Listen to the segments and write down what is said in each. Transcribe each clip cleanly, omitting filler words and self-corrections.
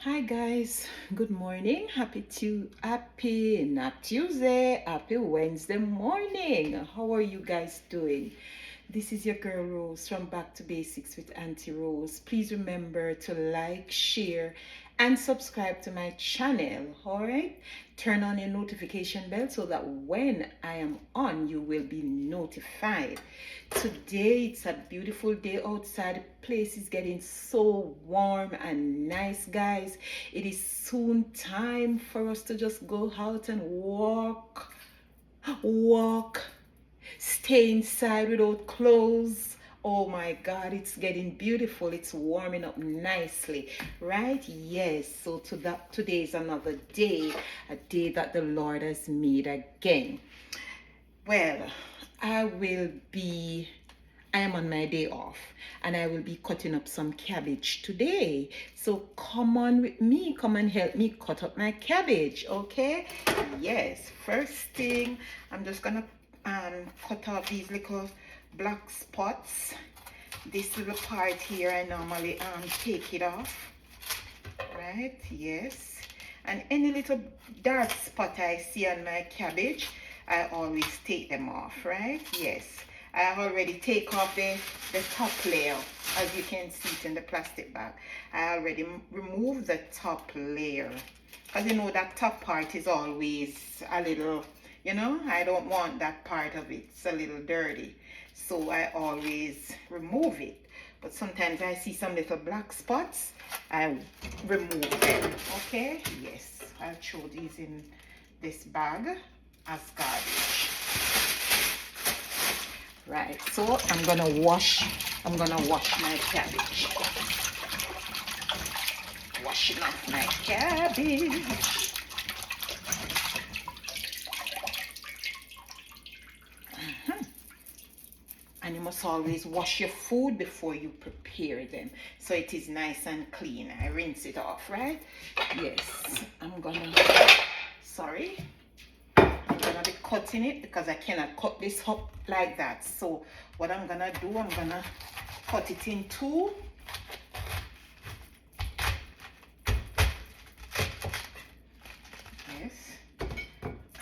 Hi guys, good morning. Happy not Tuesday, happy Wednesday morning. How are you guys doing? This is your girl Rose from Back to Basics with Auntie Rose. Please remember to like, share, and subscribe to my channel. Alright? Turn on your notification bell so that when I am on, you will be notified. Today it's a beautiful day outside. The place is getting so warm and nice, guys. It is soon time for us to just go out and walk, stay inside without clothes. Oh my God, it's getting beautiful. It's warming up nicely, right? Yes. So today is another day, a day that the Lord has made again. Well, I am on my day off and I will be cutting up some cabbage today. So come on with me, come and help me cut up my cabbage, okay? Yes, first thing, I'm just gonna cut off these little black spots. This little part here, I normally take it off, right? Yes. And any little dark spot I see on my cabbage, I always take them off, right? Yes. I have already taken off the top layer, as you can see it in the plastic bag. I already removed the top layer, because you know that top part is always a little, I don't want that part of it. It's a little dirty, so I always remove it. But sometimes I see some little black spots, I remove them, okay? Yes, I'll throw these in this bag as garbage. Right, so I'm gonna wash my cabbage. Washing off my cabbage. And you must always wash your food before you prepare them, so it is nice and clean. I rinse it off, right? Yes, I'm gonna be cutting it because I cannot cut this up like that. So what I'm gonna do, I'm gonna cut it in two. Yes,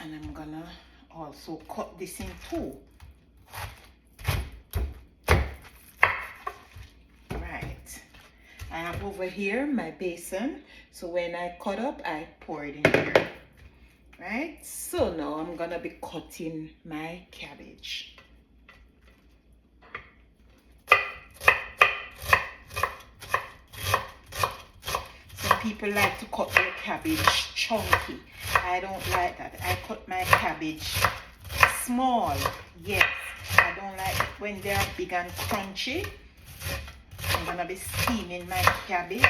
and I'm gonna also cut this in two. Right, I have over here my basin, so when I cut up, I pour it in here. Right, so now I'm gonna be cutting my cabbage. Some people like to cut their cabbage chunky. I don't like that. I cut my cabbage small. Yes, I don't like it when they are big and crunchy. I'm gonna be steaming my cabbage.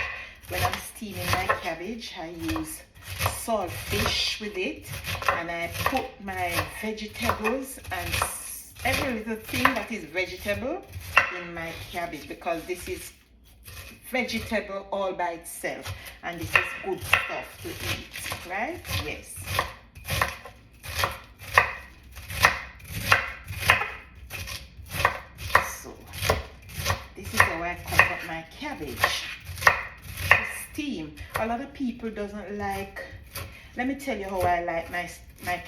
When I'm steaming my cabbage, I use saltfish with it, and I put my vegetables and every little thing that is vegetable in my cabbage, because this is vegetable all by itself and this is good stuff to eat, right? Yes. So this is how I cut up my cabbage. Steam. A lot of people doesn't like. Let me tell you how I like my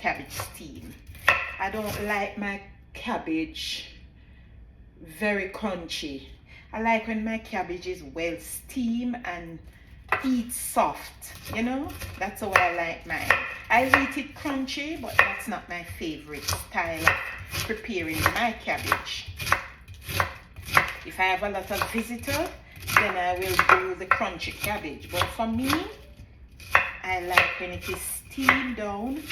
cabbage steam. I don't like my cabbage very crunchy. I like when my cabbage is well steamed and eat soft. That's how I like mine. I eat it crunchy, but that's not my favorite style of preparing my cabbage. If I have a lot of visitors, then I will do the crunchy cabbage. But for me, I like when it is steamed down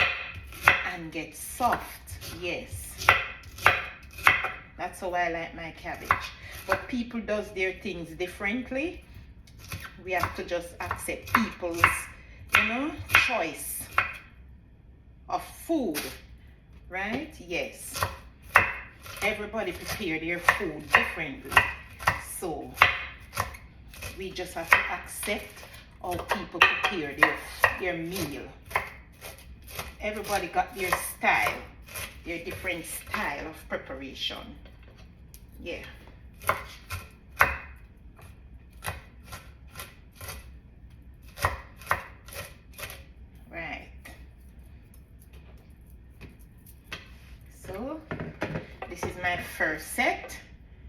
and gets soft. Yes, that's how I like my cabbage. But people does their things differently. We have to just accept people's, choice of food, right? Yes, everybody prepare their food differently, so we just have to accept how people prepare their meal. Everybody got their style, their different style of preparation. Yeah. my first set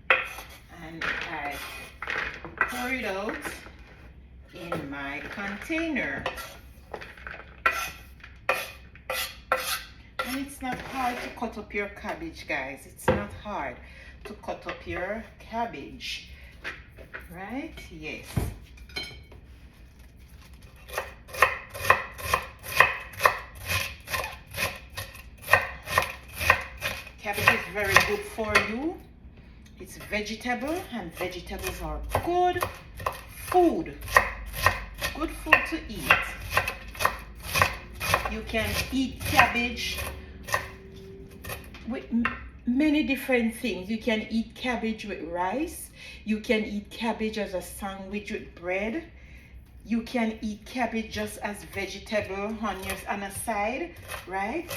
and I pour it out in my container. And it's not hard to cut up your cabbage, guys. It's not hard to cut up your cabbage, right? Yes. Cabbage is very good for you. It's vegetable, and vegetables are good food. Good food to eat. You can eat cabbage with many different things. You can eat cabbage with rice. You can eat cabbage as a sandwich with bread. You can eat cabbage just as vegetable on a side, right?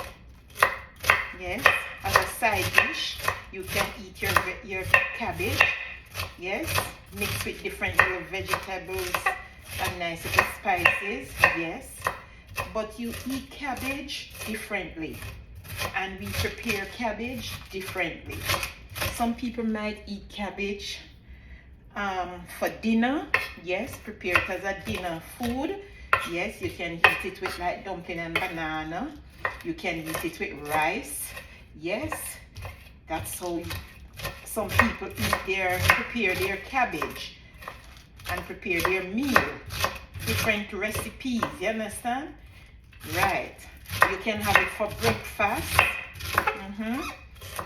Yes, as a side dish. You can eat your cabbage. Yes, mixed with different little vegetables and nice little spices. Yes, but you eat cabbage differently, and we prepare cabbage differently. Some people might eat cabbage for dinner. Yes, prepare it as a dinner food. Yes, you can eat it with like dumpling and banana. You can eat it with rice. Yes, that's how some people prepare their cabbage and prepare their meal. Different recipes, you understand? Right. You can have it for breakfast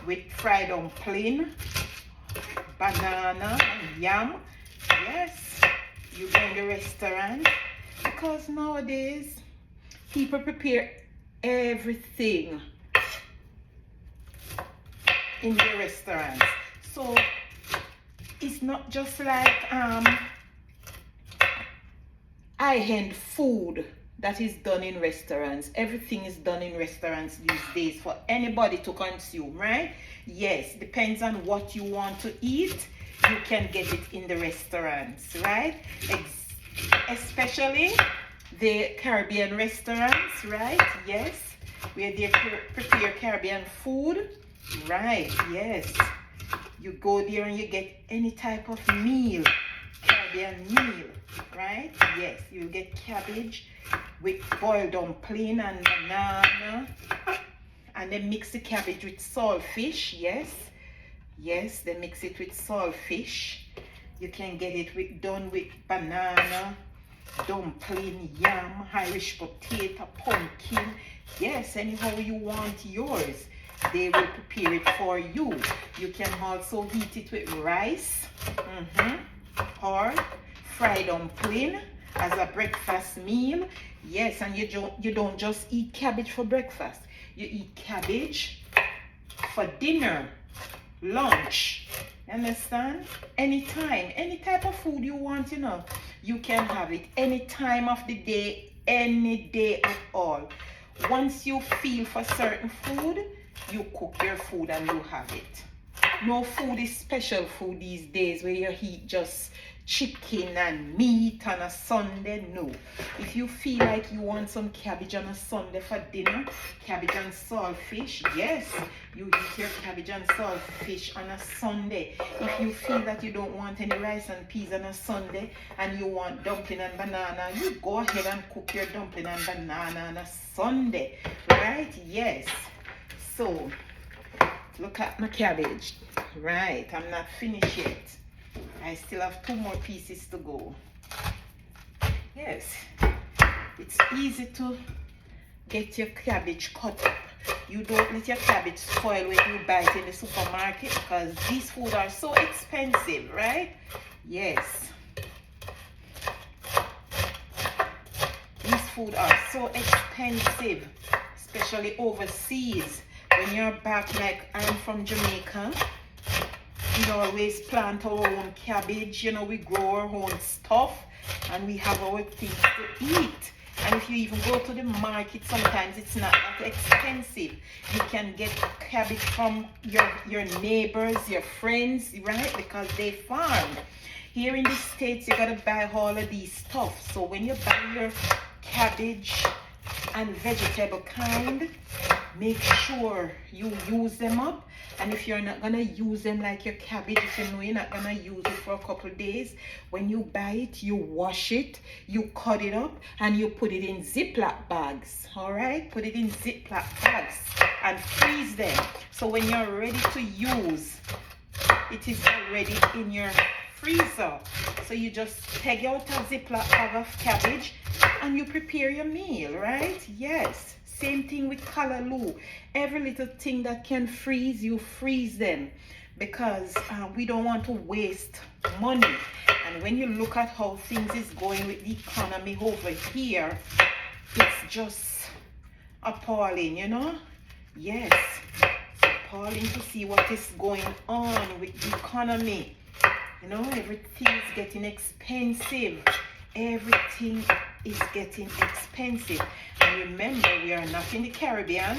with fried dumpling, banana, and yam. Yes, you go in the restaurant, because nowadays people prepare everything in the restaurants. So it's not just like high-end food that is done in restaurants. Everything is done in restaurants these days for anybody to consume, right? Yes, depends on what you want to eat. You can get it in the restaurants, right? Especially the Caribbean restaurants, right? Yes, where they prepare Caribbean food, right? Yes, you go there and you get any type of meal, Caribbean meal, right? Yes, you get cabbage with boiled dumpling and banana, and they mix the cabbage with saltfish. Yes, they mix it with saltfish. You can get it done with banana, dumpling, yam, Irish potato, pumpkin. Yes, anyhow you want yours, they will prepare it for you. You can also eat it with rice or fried dumpling as a breakfast meal. Yes, and you don't just eat cabbage for breakfast. You eat cabbage for dinner, lunch. Understand? Anytime, any type of food you want, you can have it any time of the day, any day at all. Once you feel for certain food, you cook your food and you have it. No food is special food these days where you eat just chicken and meat on a Sunday. No. If you feel like you want some cabbage on a Sunday for dinner, cabbage and saltfish, yes, you eat your cabbage and saltfish on a Sunday. If you feel that you don't want any rice and peas on a Sunday and you want dumpling and banana, you go ahead and cook your dumpling and banana on a Sunday, right? Yes. So look at my cabbage. Right, I'm not finished yet. I still have 2 more pieces to go. Yes, it's easy to get your cabbage cut up. You don't let your cabbage spoil when you buy it in the supermarket, because these foods are so expensive, right? Yes. These foods are so expensive, especially overseas. When you're back, like I'm from Jamaica, we always plant our own cabbage, we grow our own stuff, and we have our things to eat. And if you even go to the market, sometimes it's not that expensive. You can get cabbage from your neighbors, your friends, right? Because they farm. Here in the States, you gotta buy all of these stuff. So when you buy your cabbage and vegetable kind, make sure you use them up. And if you're not gonna use them like your cabbage, if you know you're not gonna use it for a couple of days, when you buy it, you wash it, you cut it up, and you put it in Ziploc bags. All right, put it in Ziploc bags and freeze them. So when you're ready to use, it is already in your freezer. So you just take out a Ziploc bag of cabbage and you prepare your meal, right? Yes. Same thing with callaloo. Every little thing that can freeze, you freeze them, because we don't want to waste money. And when you look at how things is going with the economy over here, it's just appalling, you know? Yes, it's appalling to see what is going on with the economy. You know, everything is getting expensive. Everything is getting expensive. And remember, we are not in the Caribbean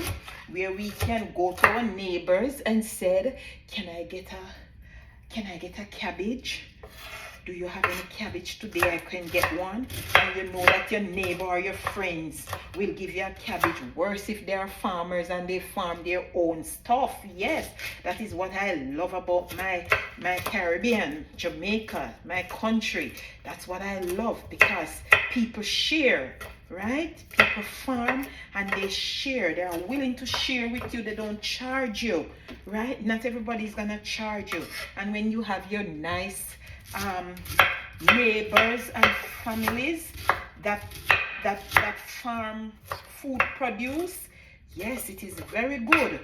where we can go to our neighbors and said, can I get a cabbage? Do you have any cabbage today? I can get one. And you know that your neighbor or your friends will give you a cabbage. Worse if they are farmers and they farm their own stuff. Yes, that is what I love about my Caribbean, Jamaica, my country. That's what I love, because people share, right? People farm and they share. They are willing to share with you. They don't charge you, right? Not everybody's gonna charge you. And when you have your nice neighbors and families that farm food produce, yes, it is very good.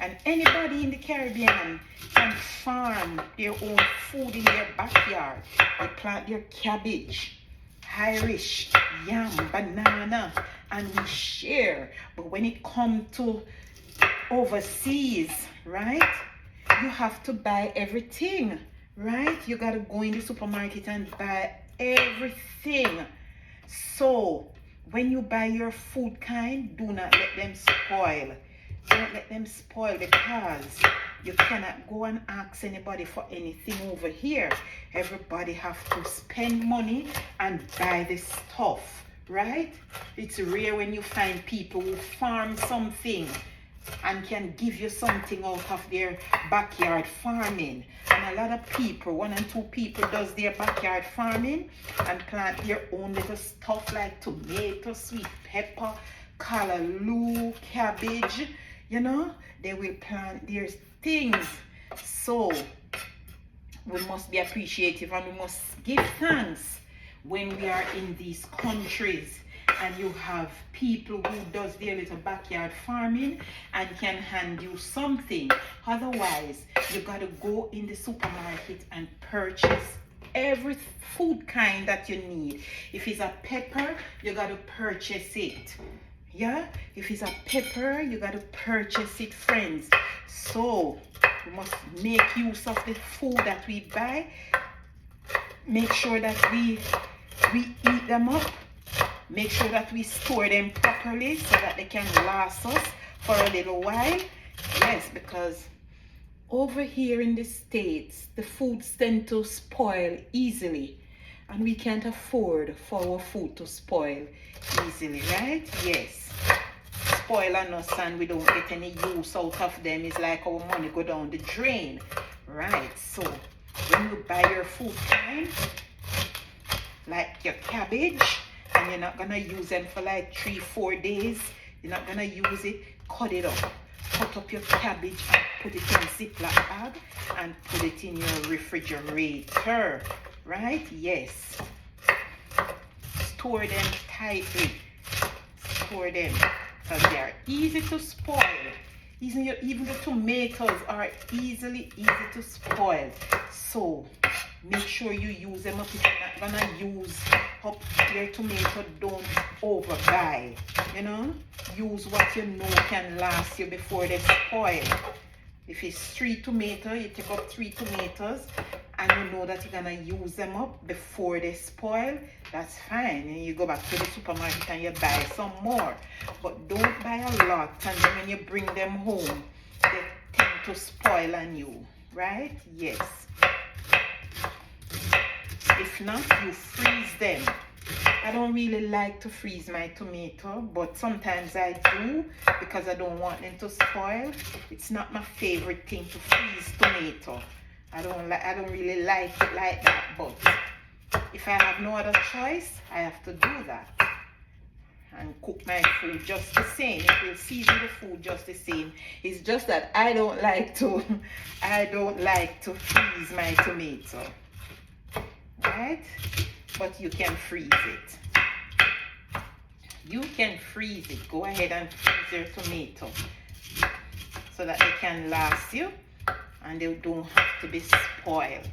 And anybody in the Caribbean can farm their own food in their backyard. They plant their cabbage, Irish, yam, banana, and we share. But when it comes to overseas, right, you have to buy everything. Right? You gotta go in the supermarket and buy everything. So when you buy your food kind, do not let them spoil. Don't let them spoil, because you cannot go and ask anybody for anything over here. Everybody have to spend money and buy this stuff, right? It's rare when you find people who farm something and can give you something out of their backyard farming. And a lot of people, 1 and 2 people, does their backyard farming and plant their own little stuff like tomato, sweet pepper, callaloo, cabbage. You know, they will plant their things. So we must be appreciative and we must give thanks when we are in these countries and you have people who does their little backyard farming and can hand you something. Otherwise, you got to go in the supermarket and purchase every food kind that you need. If it's a pepper, you got to purchase it. Yeah, if it's a pepper, you got to purchase it, friends. So we must make use of the food that we buy. Make sure that we eat them up. Make sure that we store them properly so that they can last us for a little while. Yes, because over here in the States, the foods tend to spoil easily. And we can't afford for our food to spoil easily, right? Yes. Spoil on us and we don't get any use out of them. It's like our money go down the drain, right? So when you buy your food kind, like your cabbage, and you're not gonna use them for like 3-4 days, you're not gonna use it, cut it up. Cut up your cabbage and put it in Ziploc bag and put it in your refrigerator, right? Yes. Store them tightly. Store them, because they are easy to spoil. Even the tomatoes are easy to spoil. So make sure you use them up. If you're not gonna use up your tomato, don't overbuy. You know, use what you know can last you before they spoil. If it's 3 tomatoes, you take up 3 tomatoes and you know that you're gonna use them up before they spoil, that's fine. And you go back to the supermarket and you buy some more. But don't buy a lot, and then when you bring them home, they tend to spoil on you, right? Yes. If not, you freeze them. I don't really like to freeze my tomato, but sometimes I do because I don't want them to spoil. It's not my favorite thing to freeze tomato. I don't really like it like that, but if I have no other choice, I have to do that and cook my food just the same. It will season the food just the same. It's just that I don't like to freeze my tomato, right? But you can freeze it. You can freeze it. Go ahead and freeze your tomato so that they can last you and they don't have to be spoiled.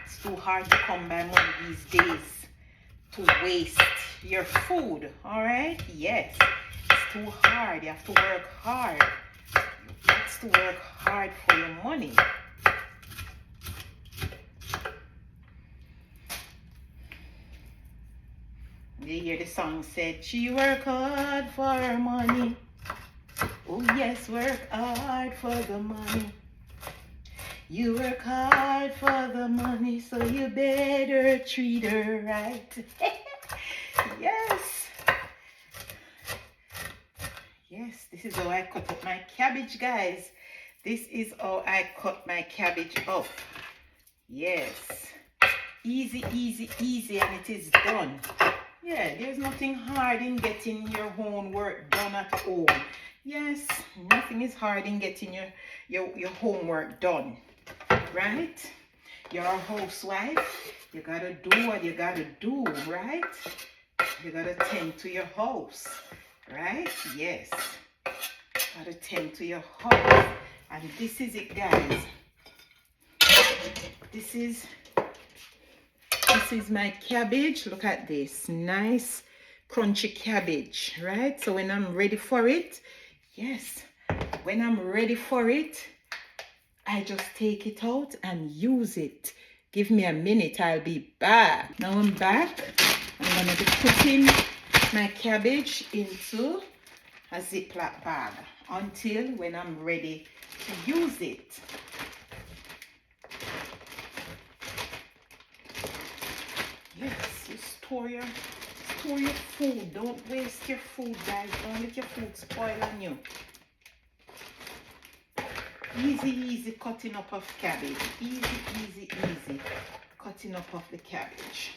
It's too hard to come by money these days to waste your food, all right? Yes, it's too hard. You have to work hard. You have to work hard for your money. You hear the song said, she work hard for her money. Oh yes, work hard for the money. You work hard for the money, so you better treat her right. Yes. Yes, this is how I cut up my cabbage, guys. This is how I cut my cabbage up. Yes. Easy, easy, easy, and it is done. Yeah, there's nothing hard in getting your own work done at home. Yes, nothing is hard in getting your homework done. Right? You're a housewife. You gotta do what you gotta do, right? You gotta tend to your house, right? Yes. Gotta tend to your house. And this is it, guys. This is my cabbage. Look at this. Nice, crunchy cabbage, right? So when I'm ready for it, yes, when I'm ready for it, I just take it out and use it. Give me a minute, I'll be back. Now I'm back. I'm gonna be putting my cabbage into a Ziploc bag until when I'm ready to use it. Yes, you store your food. Don't waste your food, guys. Don't let your food spoil on you. Easy, easy cutting up of cabbage. Easy, easy, easy cutting up of the cabbage.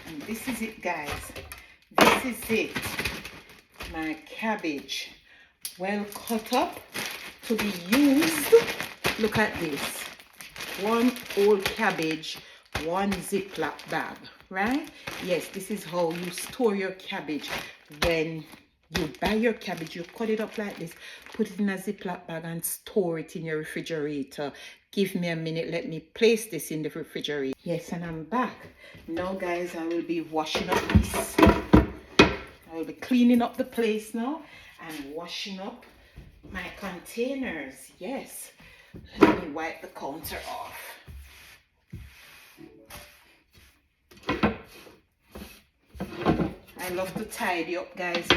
And this is it, guys. This is it. My cabbage, well cut up to be used. Look at this. One whole cabbage, one Ziploc bag, right? Yes, this is how you store your cabbage. When you buy your cabbage, you cut it up like this, put it in a Ziploc bag and store it in your refrigerator. Give me a minute, let me place this in the refrigerator. Yes, and I'm back. Now, guys, I will be washing up this. I will be cleaning up the place now and washing up my containers. Yes. Let me wipe the counter off. I love to tidy up, guys.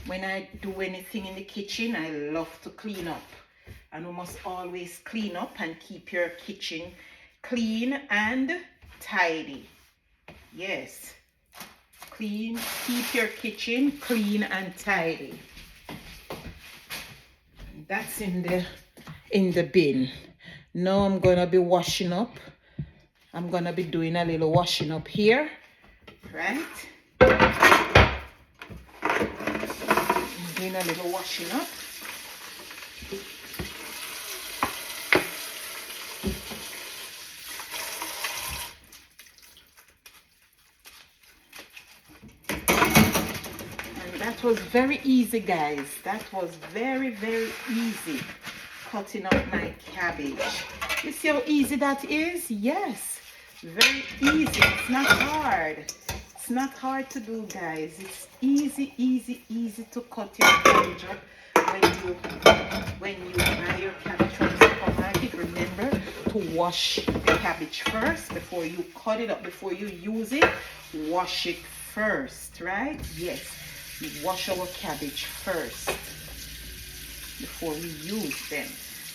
When I do anything in the kitchen, I love to clean up. And you must always clean up and keep your kitchen clean and tidy. Yes. Clean, keep your kitchen clean and tidy. That's in the bin. Now I'm gonna be washing up. I'm gonna be doing a little washing up here, right? I'm doing a little washing up. That was very easy, guys. That was very, very easy cutting up my cabbage. You see how easy that is? Yes, very easy. It's not hard. It's not hard to do, guys. It's easy, easy, easy to cut your cabbage up when you buy your cabbage from the supermarket, remember to wash the cabbage first before you cut it up, before you use it. Wash it first, right? Yes, we wash our cabbage first before we use them,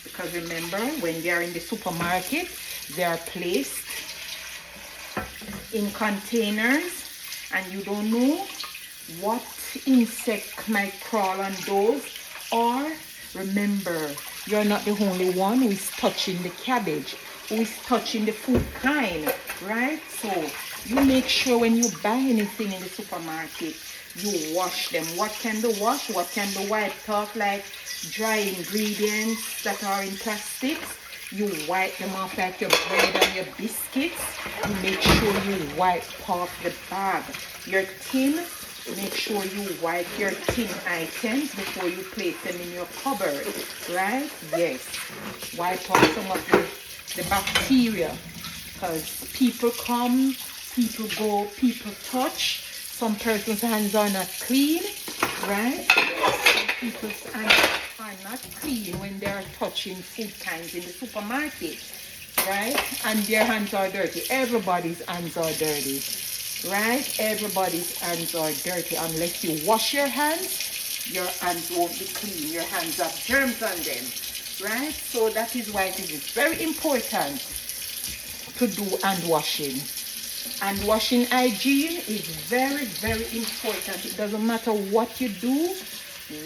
because remember, when they are in the supermarket, they are placed in containers and you don't know what insect might crawl on those. Or remember, you're not the only one who is touching the cabbage, who is touching the food kind, right? So you make sure when you buy anything in the supermarket, you wash them. What can the wash? What can the wipe off? Like dry ingredients that are in plastics, you wipe them off, like your bread and your biscuits. You make sure you wipe off the bag. Your tin, make sure you wipe your tin items before you place them in your cupboard, right? Yes, wipe off some of the bacteria, because people come, people go, people touch. Some person's hands are not clean, right? Some people's hands are not clean when they are touching food kinds in the supermarket, right? And their hands are dirty. Everybody's hands are dirty, right? Everybody's hands are dirty. Unless you wash your hands won't be clean. Your hands have germs on them, right? So that is why it is very important to do hand washing. And washing hygiene is very, very important. It doesn't matter what you do.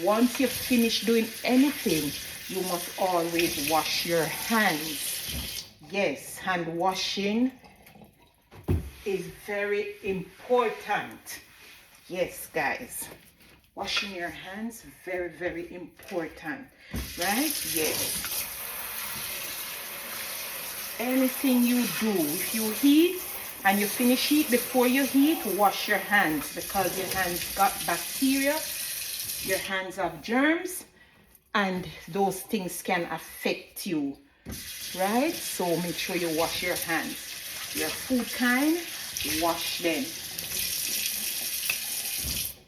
Once you finish doing anything, you must always wash your hands. Yes, hand washing is very important. Yes, guys. Washing your hands, very, very important. Right? Yes. Anything you do, if you heat, and you finish it, before you heat, wash your hands, because your hands got bacteria, your hands have germs, and those things can affect you, right? So make sure you wash your hands. Your food kind, wash them.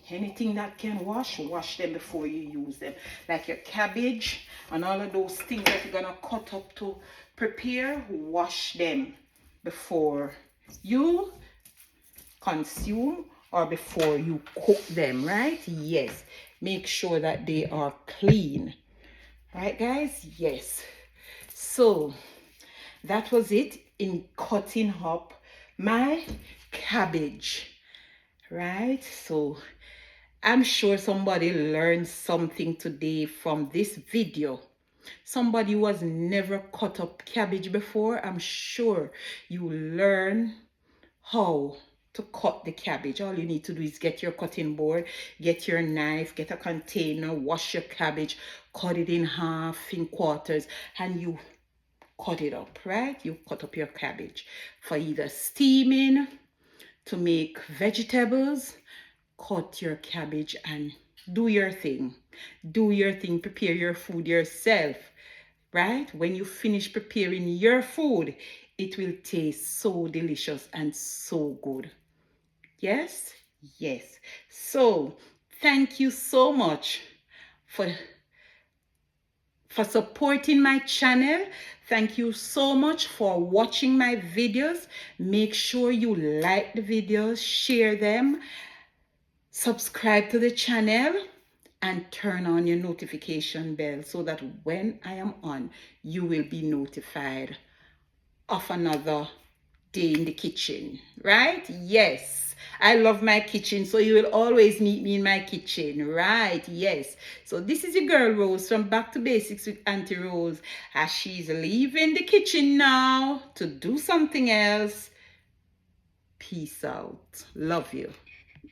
Anything that can wash them before you use them. Like your cabbage and all of those things that you're gonna cut up to prepare, wash them before you consume or before you cook them, right? Yes, make sure that they are clean, right, guys? Yes. So that was it in cutting up my cabbage, right? So I'm sure somebody learned something today from this video. Somebody who has never cut up cabbage before, I'm sure you learn how to cut the cabbage. All you need to do is get your cutting board, get your knife, get a container, wash your cabbage, cut it in half, in quarters, and you cut it up, right? You cut up your cabbage for either steaming, to make vegetables. Cut your cabbage and do your thing. Do your thing. Prepare your food yourself, right? When you finish preparing your food, it will taste so delicious and so good. Yes? Yes. So, thank you so much for supporting my channel. Thank you so much for watching my videos. Make sure you like the videos, share them, subscribe to the channel, and turn on your notification bell so that when I am on, you will be notified of another day in the kitchen, right? Yes, I love my kitchen, so you will always meet me in my kitchen, right? Yes. So this is your girl Rose from Back to Basics with Auntie Rose, as she's leaving the kitchen now to do something else. Peace out. Love you.